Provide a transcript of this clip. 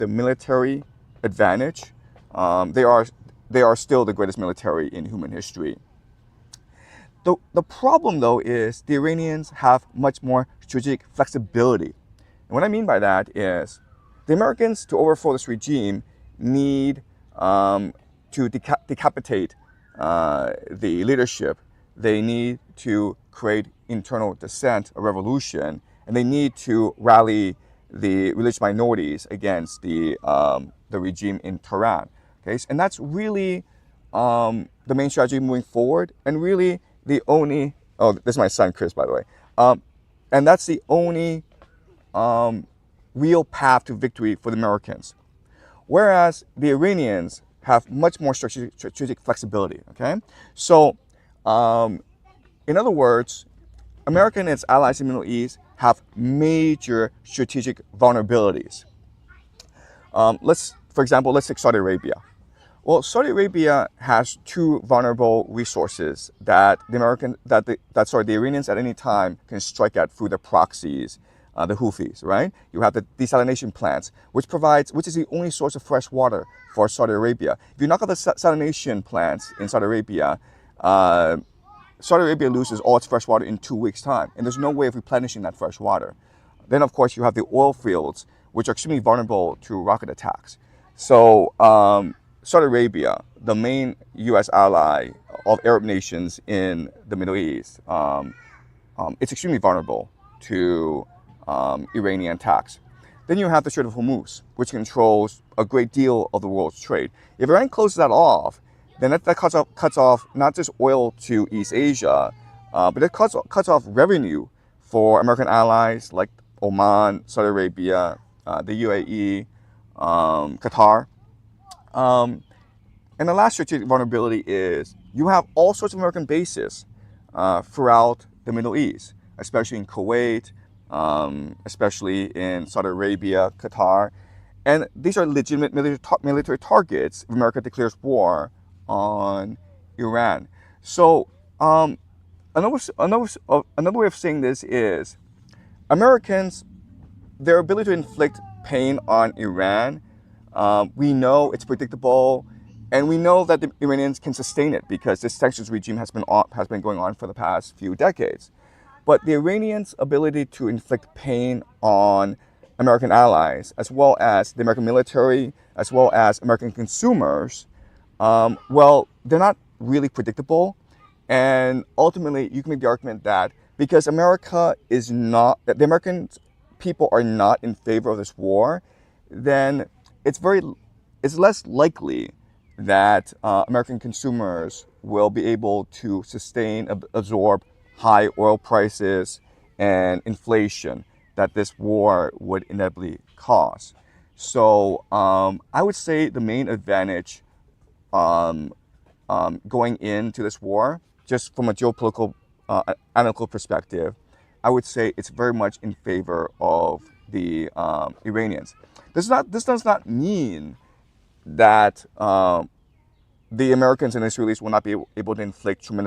the military advantage. They are still the greatest military in human history. The problem, though, is the Iranians have much more strategic flexibility. And what I mean by that is the Americans, to overthrow this regime, need to decapitate the leadership. They need to create internal dissent, a revolution, and they need to rally the religious minorities against the regime in Tehran. Okay, and that's really the main strategy moving forward, and really the only, oh, this is my son Chris, by the way, and that's the only real path to victory for the Americans. Whereas the Iranians have much more strategic flexibility. Okay, so in other words, America and its allies in the Middle East have major strategic vulnerabilities. For example, let's take Saudi Arabia. Well, Saudi Arabia has two vulnerable resources that the Iranians at any time can strike at through their proxies, the Houthis, right? You have the desalination plants, which is the only source of fresh water for Saudi Arabia. If you knock out the desalination plants in Saudi Arabia loses all its fresh water in 2 weeks' time, and there's no way of replenishing that fresh water. Then, of course, you have the oil fields, which are extremely vulnerable to rocket attacks. So, Saudi Arabia, the main U.S. ally of Arab nations in the Middle East, it's extremely vulnerable to Iranian attacks. Then you have the Strait of Hormuz, which controls a great deal of the world's trade. If Iran closes that off, then that cuts off not just oil to East Asia, but it cuts off revenue for American allies like Oman, Saudi Arabia, the UAE, Qatar. And the last strategic vulnerability is you have all sorts of American bases throughout the Middle East, especially in Kuwait, especially in Saudi Arabia, Qatar. And these are legitimate military targets if America declares war on Iran. So another way of saying this is Americans, their ability to inflict pain on Iran, we know it's predictable, and we know that the Iranians can sustain it because this sanctions regime has been going on for the past few decades. But the Iranians' ability to inflict pain on American allies, as well as the American military, as well as American consumers, well, they're not really predictable. And ultimately, you can make the argument that because the American people are not in favor of this war, then it's less likely that American consumers will be able to absorb high oil prices and inflation that this war would inevitably cause. So I would say the main advantage going into this war, just from a geopolitical analytical perspective, I would say it's very much in favor of the Iranians. This does not mean that the Americans and Israelis will not be able to inflict tremendous